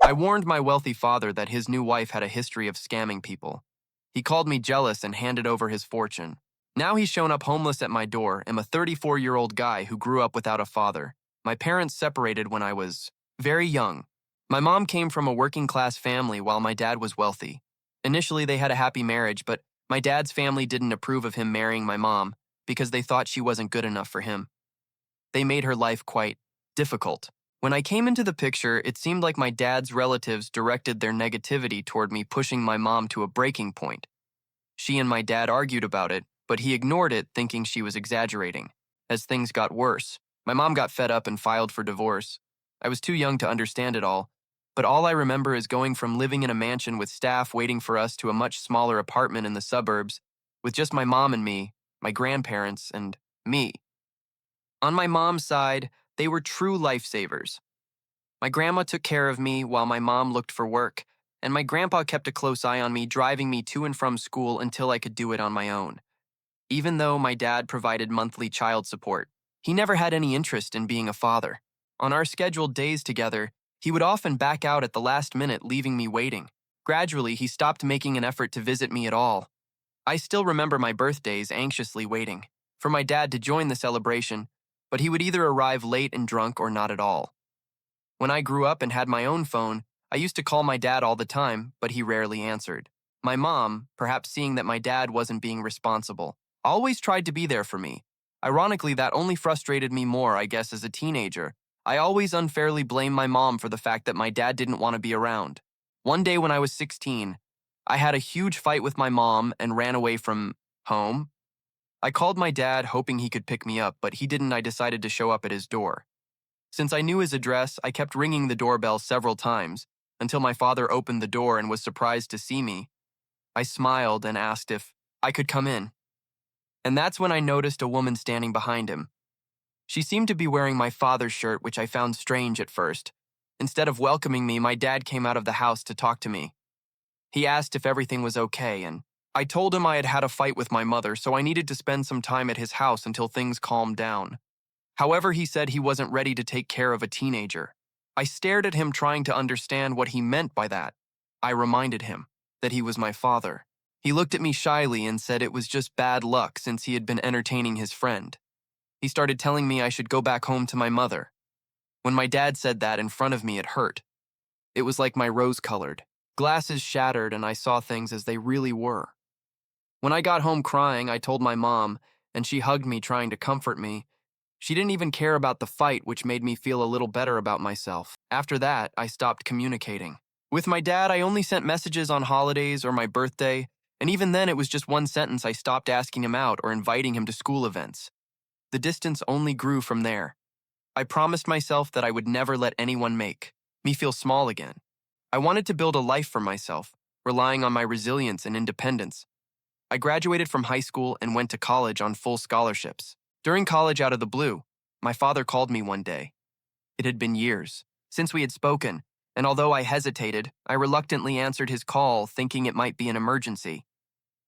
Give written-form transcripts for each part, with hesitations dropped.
I warned my wealthy father that his new wife had a history of scamming people. He called me jealous and handed over his fortune. Now he's shown up homeless at my door. I'm a 34-year-old guy who grew up without a father. My parents separated when I was very young. My mom came from a working-class family while my dad was wealthy. Initially, they had a happy marriage, but my dad's family didn't approve of him marrying my mom because they thought she wasn't good enough for him. They made her life quite difficult. When I came into the picture, it seemed like my dad's relatives directed their negativity toward me, pushing my mom to a breaking point. She and my dad argued about it, but he ignored it, thinking she was exaggerating. As things got worse, my mom got fed up and filed for divorce. I was too young to understand it all, but all I remember is going from living in a mansion with staff waiting for us to a much smaller apartment in the suburbs with just my mom and me, my grandparents, and me. On my mom's side, they were true lifesavers. My grandma took care of me while my mom looked for work, and my grandpa kept a close eye on me, driving me to and from school until I could do it on my own. Even though my dad provided monthly child support, he never had any interest in being a father. On our scheduled days together, he would often back out at the last minute, leaving me waiting. Gradually, he stopped making an effort to visit me at all. I still remember my birthdays, anxiously waiting for my dad to join the celebration, but he would either arrive late and drunk or not at all. When I grew up and had my own phone, I used to call my dad all the time, but he rarely answered. My mom, perhaps seeing that my dad wasn't being responsible, always tried to be there for me. Ironically, that only frustrated me more, I guess, as a teenager. I always unfairly blamed my mom for the fact that my dad didn't want to be around. One day when I was 16, I had a huge fight with my mom and ran away from home. I called my dad hoping he could pick me up, but he didn't. I decided to show up at his door. Since I knew his address, I kept ringing the doorbell several times until my father opened the door and was surprised to see me. I smiled and asked if I could come in. And that's when I noticed a woman standing behind him. She seemed to be wearing my father's shirt, which I found strange at first. Instead of welcoming me, my dad came out of the house to talk to me. He asked if everything was okay, and I told him I had had a fight with my mother, so I needed to spend some time at his house until things calmed down. However, he said he wasn't ready to take care of a teenager. I stared at him, trying to understand what he meant by that. I reminded him that he was my father. He looked at me shyly and said it was just bad luck since he had been entertaining his friend. He started telling me I should go back home to my mother. When my dad said that in front of me, it hurt. It was like my rose-colored glasses shattered and I saw things as they really were. When I got home crying, I told my mom, and she hugged me, trying to comfort me. She didn't even care about the fight, which made me feel a little better about myself. After that, I stopped communicating. With my dad, I only sent messages on holidays or my birthday, and even then it was just one sentence. I stopped asking him out or inviting him to school events. The distance only grew from there. I promised myself that I would never let anyone make me feel small again. I wanted to build a life for myself, relying on my resilience and independence. I graduated from high school and went to college on full scholarships. During college, out of the blue, my father called me one day. It had been years since we had spoken, and although I hesitated, I reluctantly answered his call, thinking it might be an emergency.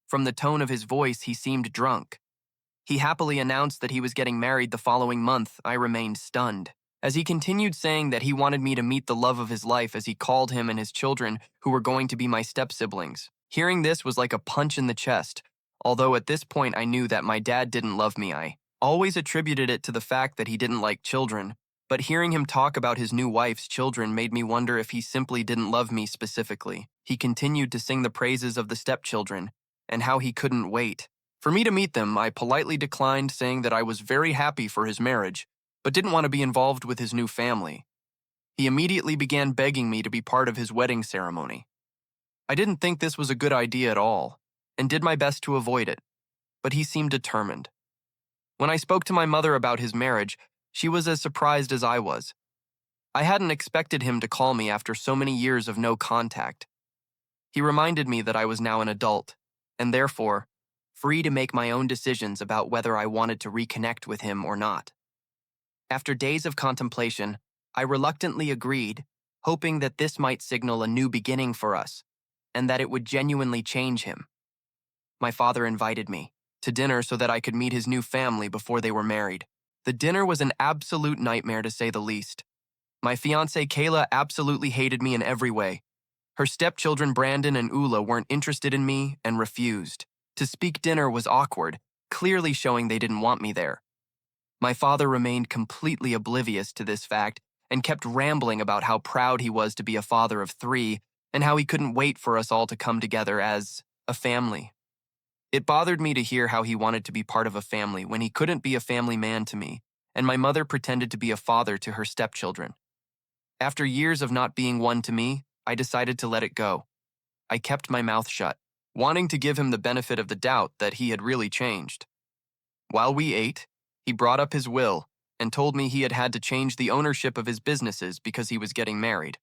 From the tone of his voice, he seemed drunk. He happily announced that he was getting married the following month. I remained stunned, as he continued saying that he wanted me to meet the love of his life, as he called him, and his children, who were going to be my step-siblings. Hearing this was like a punch in the chest. Although at this point I knew that my dad didn't love me, I always attributed it to the fact that he didn't like children. But hearing him talk about his new wife's children made me wonder if he simply didn't love me specifically. He continued to sing the praises of the stepchildren and how he couldn't wait for me to meet them. I politely declined, saying that I was very happy for his marriage, but didn't want to be involved with his new family. He immediately began begging me to be part of his wedding ceremony. I didn't think this was a good idea at all, and did my best to avoid it, but he seemed determined. When I spoke to my mother about his marriage, she was as surprised as I was. I hadn't expected him to call me after so many years of no contact. He reminded me that I was now an adult, and therefore, free to make my own decisions about whether I wanted to reconnect with him or not. After days of contemplation, I reluctantly agreed, hoping that this might signal a new beginning for us, and that it would genuinely change him. My father invited me to dinner so that I could meet his new family before they were married. The dinner was an absolute nightmare, to say the least. My fiancée Kayla absolutely hated me in every way. Her stepchildren Brandon and Ula weren't interested in me and refused. To speak dinner was awkward, clearly showing they didn't want me there. My father remained completely oblivious to this fact and kept rambling about how proud he was to be a father of 3 and how he couldn't wait for us all to come together as a family. It bothered me to hear how he wanted to be part of a family when he couldn't be a family man to me, and my mother pretended to be a father to her stepchildren. After years of not being one to me, I decided to let it go. I kept my mouth shut, wanting to give him the benefit of the doubt that he had really changed. While we ate, he brought up his will and told me he had had to change the ownership of his businesses because he was getting married.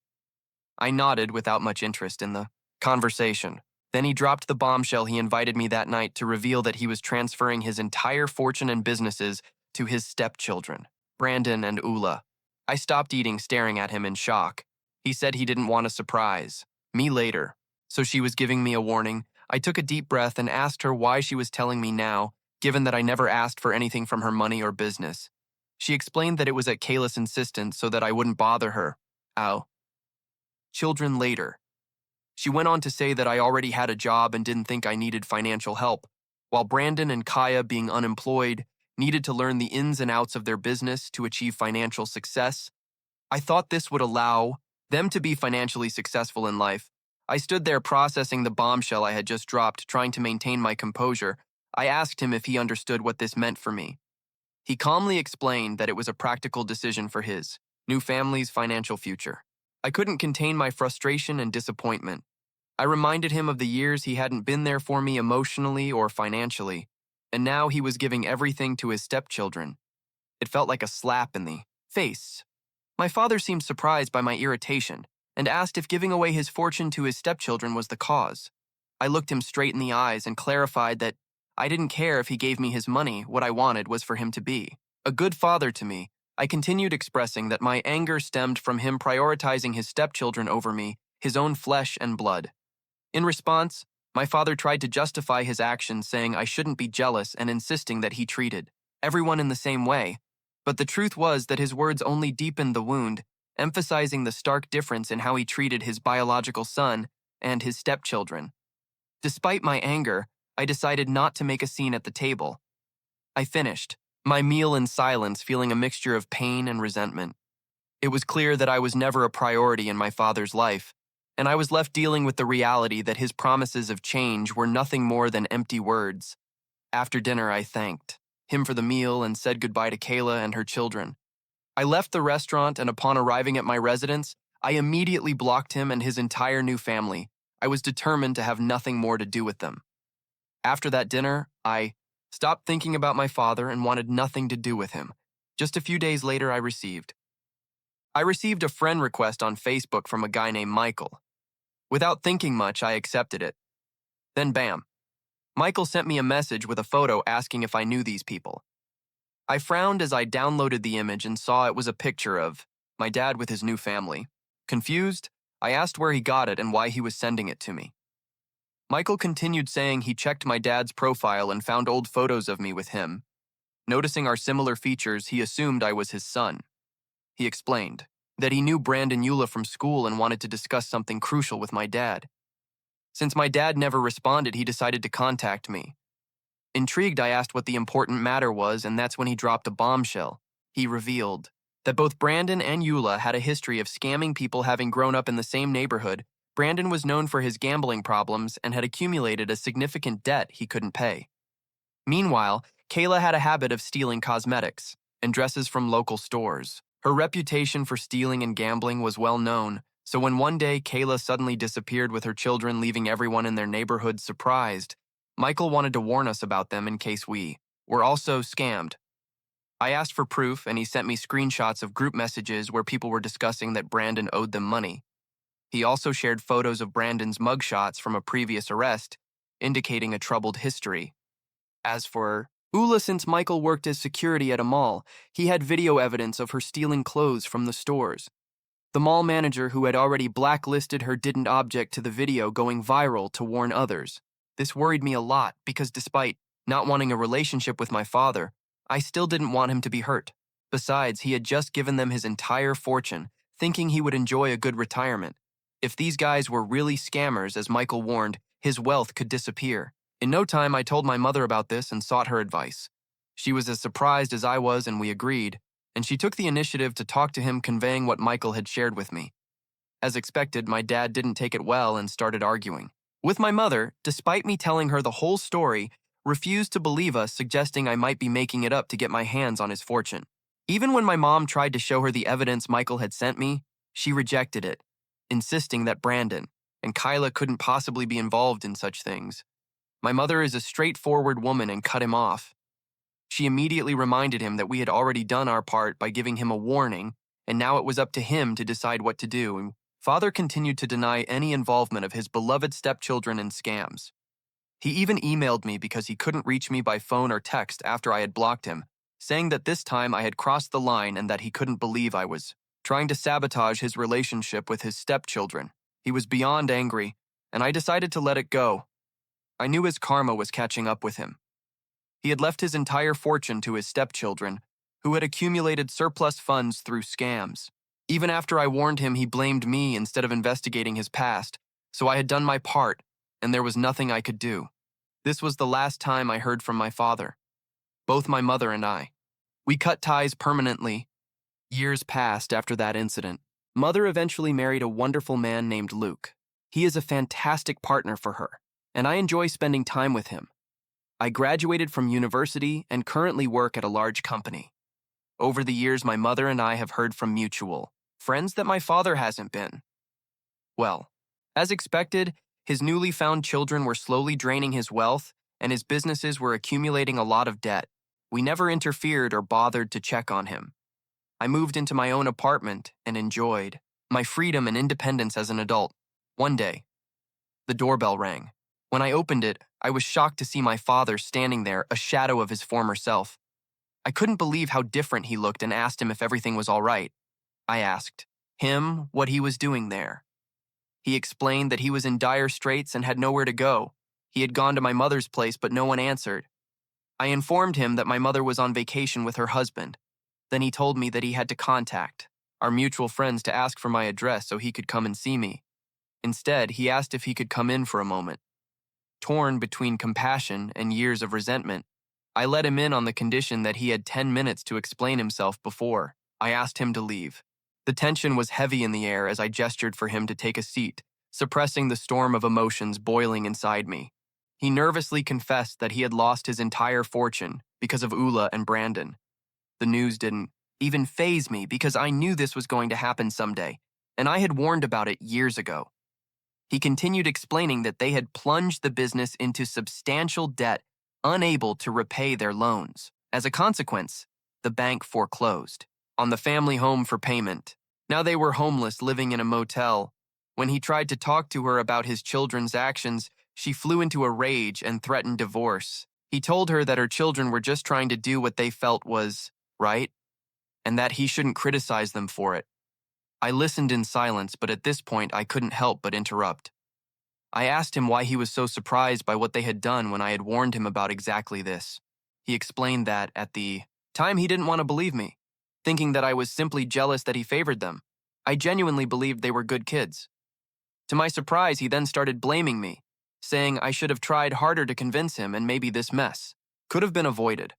I nodded without much interest in the conversation. Then he dropped the bombshell he invited me that night to reveal that he was transferring his entire fortune and businesses to his stepchildren, Brandon and Ula. I stopped eating, staring at him in shock. He said he didn't want a surprise. Me later. So she was giving me a warning. I took a deep breath and asked her why she was telling me now, given that I never asked for anything from her money or business. She explained that it was at Kayla's insistence so that I wouldn't bother her. Ow. Children later. She went on to say that I already had a job and didn't think I needed financial help, while Brandon and Kaya, being unemployed, needed to learn the ins and outs of their business to achieve financial success. I thought this would allow them to be financially successful in life. I stood there processing the bombshell I had just dropped, trying to maintain my composure. I asked him if he understood what this meant for me. He calmly explained that it was a practical decision for his new family's financial future. I couldn't contain my frustration and disappointment. I reminded him of the years he hadn't been there for me emotionally or financially, and now he was giving everything to his stepchildren. It felt like a slap in the face. My father seemed surprised by my irritation and asked if giving away his fortune to his stepchildren was the cause. I looked him straight in the eyes and clarified that I didn't care if he gave me his money. What I wanted was for him to be a good father to me. I continued expressing that my anger stemmed from him prioritizing his stepchildren over me, his own flesh and blood. In response, my father tried to justify his actions, saying I shouldn't be jealous and insisting that he treated everyone in the same way. But the truth was that his words only deepened the wound, emphasizing the stark difference in how he treated his biological son and his stepchildren. Despite my anger, I decided not to make a scene at the table. I finished my meal in silence, feeling a mixture of pain and resentment. It was clear that I was never a priority in my father's life, and I was left dealing with the reality that his promises of change were nothing more than empty words. After dinner, I thanked him for the meal and said goodbye to Kayla and her children. I left the restaurant, and upon arriving at my residence, I immediately blocked him and his entire new family. I was determined to have nothing more to do with them. After that dinner, I stopped thinking about my father and wanted nothing to do with him. Just a few days later, I received a friend request on Facebook from a guy named Michael. Without thinking much, I accepted it. Then bam. Michael sent me a message with a photo asking if I knew these people. I frowned as I downloaded the image and saw it was a picture of my dad with his new family. Confused, I asked where he got it and why he was sending it to me. Michael continued saying he checked my dad's profile and found old photos of me with him. Noticing our similar features, he assumed I was his son. He explained that he knew Brandon Ula from school and wanted to discuss something crucial with my dad. Since my dad never responded, he decided to contact me. Intrigued, I asked what the important matter was, and that's when he dropped a bombshell. He revealed that both Brandon and Ula had a history of scamming people. Having grown up in the same neighborhood, Brandon was known for his gambling problems and had accumulated a significant debt he couldn't pay. Meanwhile, Kayla had a habit of stealing cosmetics and dresses from local stores. Her reputation for stealing and gambling was well known, so when one day Kayla suddenly disappeared with her children, leaving everyone in their neighborhood surprised, Michael wanted to warn us about them in case we were also scammed. I asked for proof, and he sent me screenshots of group messages where people were discussing that Brandon owed them money. He also shared photos of Brandon's mugshots from a previous arrest, indicating a troubled history. As for Ula, since Michael worked as security at a mall, he had video evidence of her stealing clothes from the stores. The mall manager who had already blacklisted her didn't object to the video going viral to warn others. This worried me a lot because despite not wanting a relationship with my father, I still didn't want him to be hurt. Besides, he had just given them his entire fortune, thinking he would enjoy a good retirement. If these guys were really scammers, as Michael warned, his wealth could disappear. In no time, I told my mother about this and sought her advice. She was as surprised as I was, and we agreed, and she took the initiative to talk to him, conveying what Michael had shared with me. As expected, my dad didn't take it well and started arguing. With my mother, despite me telling her the whole story, refused to believe us, suggesting I might be making it up to get my hands on his fortune. Even when my mom tried to show her the evidence Michael had sent me, she rejected it, insisting that Brandon and Kyla couldn't possibly be involved in such things. My mother is a straightforward woman and cut him off. She immediately reminded him that we had already done our part by giving him a warning, and now it was up to him to decide what to do. And Father continued to deny any involvement of his beloved stepchildren in scams. He even emailed me because he couldn't reach me by phone or text after I had blocked him, saying that this time I had crossed the line and that he couldn't believe I was trying to sabotage his relationship with his stepchildren. He was beyond angry, and I decided to let it go. I knew his karma was catching up with him. He had left his entire fortune to his stepchildren, who had accumulated surplus funds through scams. Even after I warned him, he blamed me instead of investigating his past, so I had done my part, and there was nothing I could do. This was the last time I heard from my father. Both my mother and I. We cut ties permanently. Years passed after that incident. Mother eventually married a wonderful man named Luke. He is a fantastic partner for her, and I enjoy spending time with him. I graduated from university and currently work at a large company. Over the years, my mother and I have heard from mutual friends that my father hasn't been. Well, as expected, his newly found children were slowly draining his wealth, and his businesses were accumulating a lot of debt. We never interfered or bothered to check on him. I moved into my own apartment and enjoyed my freedom and independence as an adult. One day, the doorbell rang. When I opened it, I was shocked to see my father standing there, a shadow of his former self. I couldn't believe how different he looked and asked him if everything was all right. I asked him what he was doing there. He explained that he was in dire straits and had nowhere to go. He had gone to my mother's place, but no one answered. I informed him that my mother was on vacation with her husband. Then he told me that he had to contact our mutual friends to ask for my address so he could come and see me. Instead, he asked if he could come in for a moment. Torn between compassion and years of resentment, I let him in on the condition that he had 10 minutes to explain himself before I asked him to leave. The tension was heavy in the air as I gestured for him to take a seat, suppressing the storm of emotions boiling inside me. He nervously confessed that he had lost his entire fortune because of Ula and Brandon. The news didn't even faze me because I knew this was going to happen someday, and I had warned about it years ago. He continued explaining that they had plunged the business into substantial debt, unable to repay their loans. As a consequence, the bank foreclosed on the family home for payment. Now they were homeless, living in a motel. When he tried to talk to her about his children's actions, she flew into a rage and threatened divorce. He told her that her children were just trying to do what they felt was right, and that he shouldn't criticize them for it. I listened in silence, but at this point I couldn't help but interrupt. I asked him why he was so surprised by what they had done when I had warned him about exactly this. He explained that, at the time, he didn't want to believe me, thinking that I was simply jealous that he favored them. I genuinely believed they were good kids. To my surprise, he then started blaming me, saying I should have tried harder to convince him and maybe this mess could have been avoided.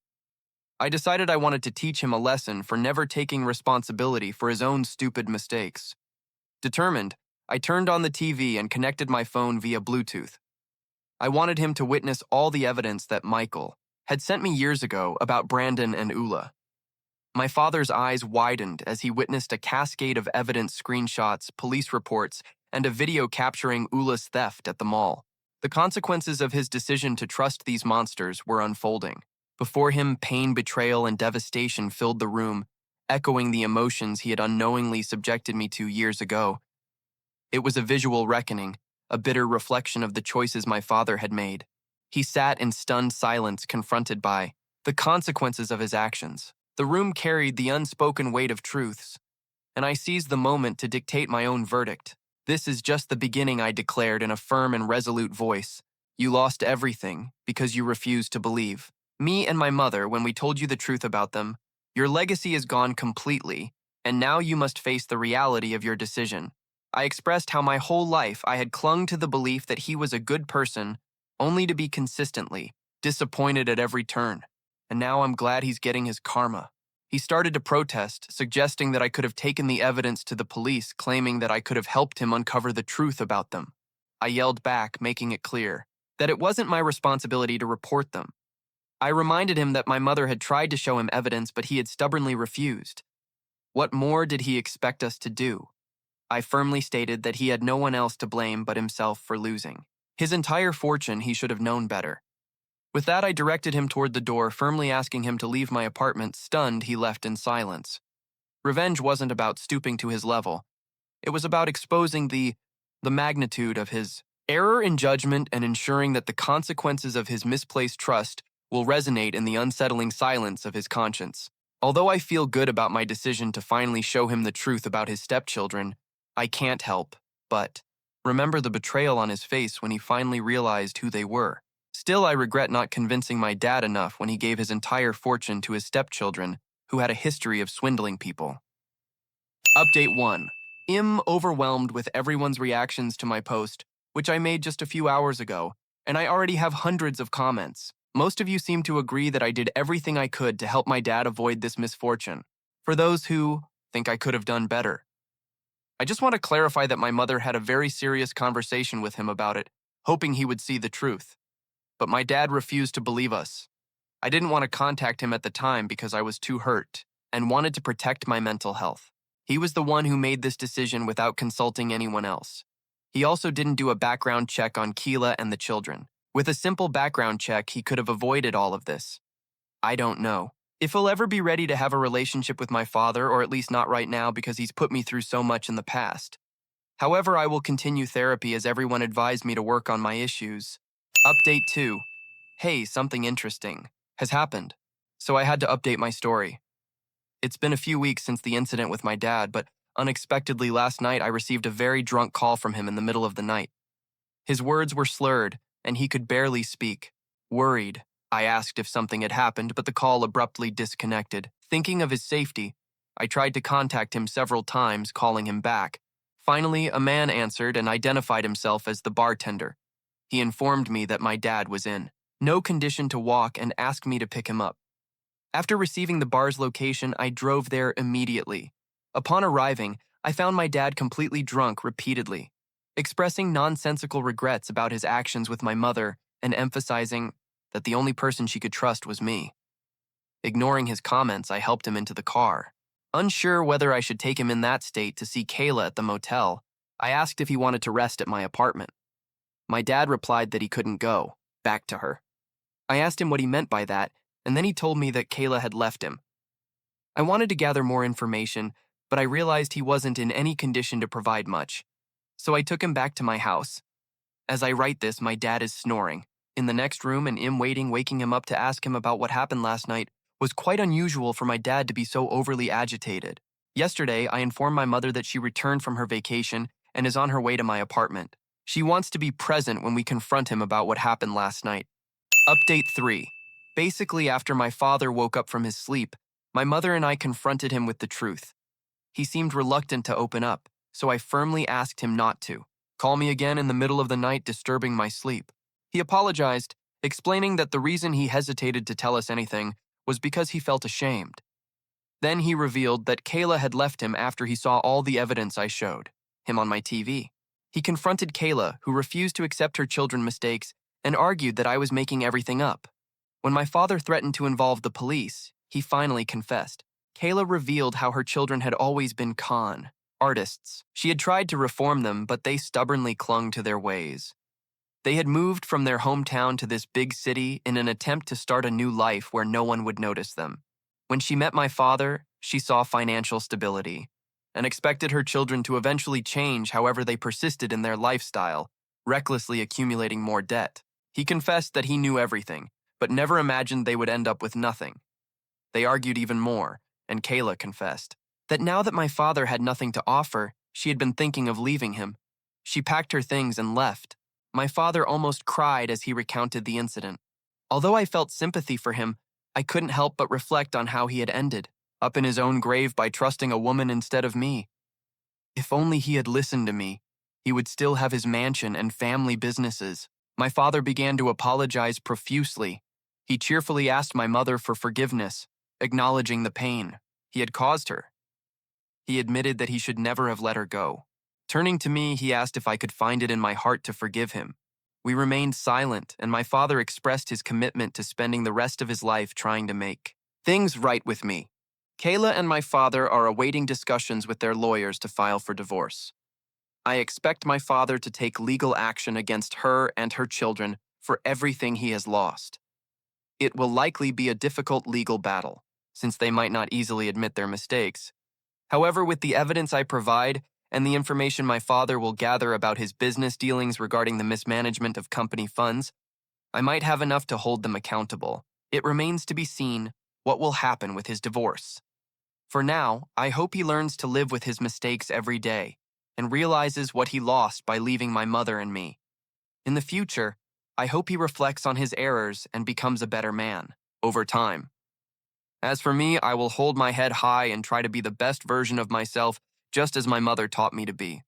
I decided I wanted to teach him a lesson for never taking responsibility for his own stupid mistakes. Determined, I turned on the TV and connected my phone via Bluetooth. I wanted him to witness all the evidence that Michael had sent me years ago about Brandon and Ula. My father's eyes widened as he witnessed a cascade of evidence, screenshots, police reports, and a video capturing Ula's theft at the mall. The consequences of his decision to trust these monsters were unfolding. Before him, pain, betrayal, and devastation filled the room, echoing the emotions he had unknowingly subjected me to years ago. It was a visual reckoning, a bitter reflection of the choices my father had made. He sat in stunned silence, confronted by the consequences of his actions. The room carried the unspoken weight of truths, and I seized the moment to dictate my own verdict. "This is just the beginning," I declared in a firm and resolute voice. "You lost everything because you refused to believe me and my mother when we told you the truth about them. Your legacy is gone completely, and now you must face the reality of your decision. I expressed how my whole life I had clung to the belief that he was a good person, only to be consistently disappointed at every turn. And now I'm glad he's getting his karma. He started to protest, suggesting that I could have taken the evidence to the police, claiming that I could have helped him uncover the truth about them. I yelled back, making it clear that it wasn't my responsibility to report them. I reminded him that my mother had tried to show him evidence, but he had stubbornly refused. What more did he expect us to do? I firmly stated that he had no one else to blame but himself for losing his entire fortune. He should have known better. With that, I directed him toward the door, firmly asking him to leave my apartment. Stunned, he left in silence. Revenge wasn't about stooping to his level. It was about exposing the magnitude of his error in judgment and ensuring that the consequences of his misplaced trust will resonate in the unsettling silence of his conscience. Although I feel good about my decision to finally show him the truth about his stepchildren, I can't help but remember the betrayal on his face when he finally realized who they were. Still, I regret not convincing my dad enough when he gave his entire fortune to his stepchildren, who had a history of swindling people. Update 1. I'm overwhelmed with everyone's reactions to my post, which I made just a few hours ago, and I already have hundreds of comments. Most of you seem to agree that I did everything I could to help my dad avoid this misfortune. For those who think I could have done better, I just want to clarify that my mother had a very serious conversation with him about it, hoping he would see the truth. But my dad refused to believe us. I didn't want to contact him at the time because I was too hurt and wanted to protect my mental health. He was the one who made this decision without consulting anyone else. He also didn't do a background check on Keila and the children. With a simple background check, he could have avoided all of this. I don't know if he'll ever be ready to have a relationship with my father, or at least not right now because he's put me through so much in the past. However, I will continue therapy as everyone advised me to work on my issues. Update 2. Hey, something interesting has happened, so I had to update my story. It's been a few weeks since the incident with my dad, but unexpectedly last night I received a very drunk call from him in the middle of the night. His words were slurred, and he could barely speak. Worried, I asked if something had happened, but the call abruptly disconnected. Thinking of his safety, I tried to contact him several times, calling him back. Finally, a man answered and identified himself as the bartender. He informed me that my dad was in no condition to walk and asked me to pick him up. After receiving the bar's location, I drove there immediately. Upon arriving, I found my dad completely drunk repeatedly, expressing nonsensical regrets about his actions with my mother and emphasizing that the only person she could trust was me. Ignoring his comments, I helped him into the car. Unsure whether I should take him in that state to see Kayla at the motel, I asked if he wanted to rest at my apartment. My dad replied that he couldn't go back to her. I asked him what he meant by that, and then he told me that Kayla had left him. I wanted to gather more information, but I realized he wasn't in any condition to provide much. So I took him back to my house. As I write this, my dad is snoring in the next room, and I'm waking him up to ask him about what happened last night was quite unusual for my dad to be so overly agitated. Yesterday, I informed my mother that she returned from her vacation and is on her way to my apartment. She wants to be present when we confront him about what happened last night. Update 3. Basically, after my father woke up from his sleep, my mother and I confronted him with the truth. He seemed reluctant to open up, so I firmly asked him not to call me again in the middle of the night, disturbing my sleep. He apologized, explaining that the reason he hesitated to tell us anything was because he felt ashamed. Then he revealed that Kayla had left him after he saw all the evidence I showed him on my TV. He confronted Kayla, who refused to accept her children's mistakes, and argued that I was making everything up. When my father threatened to involve the police, he finally confessed. Kayla revealed how her children had always been con artists. She had tried to reform them, but they stubbornly clung to their ways. They had moved from their hometown to this big city in an attempt to start a new life where no one would notice them. When she met my father, she saw financial stability and expected her children to eventually change. However, they persisted in their lifestyle, recklessly accumulating more debt. He confessed that he knew everything, but never imagined they would end up with nothing. They argued even more, and Kayla confessed that now that my father had nothing to offer, she had been thinking of leaving him. She packed her things and left. My father almost cried as he recounted the incident. Although I felt sympathy for him, I couldn't help but reflect on how he had ended. up in his own grave by trusting a woman instead of me. If only he had listened to me, he would still have his mansion and family businesses. My father began to apologize profusely. He cheerfully asked my mother for forgiveness, acknowledging the pain he had caused her. He admitted that he should never have let her go. Turning to me, he asked if I could find it in my heart to forgive him. We remained silent, and my father expressed his commitment to spending the rest of his life trying to make things right with me. Kayla and my father are awaiting discussions with their lawyers to file for divorce. I expect my father to take legal action against her and her children for everything he has lost. It will likely be a difficult legal battle, since they might not easily admit their mistakes. However, with the evidence I provide and the information my father will gather about his business dealings regarding the mismanagement of company funds, I might have enough to hold them accountable. It remains to be seen what will happen with his divorce. For now, I hope he learns to live with his mistakes every day and realizes what he lost by leaving my mother and me. In the future, I hope he reflects on his errors and becomes a better man over time. As for me, I will hold my head high and try to be the best version of myself, just as my mother taught me to be.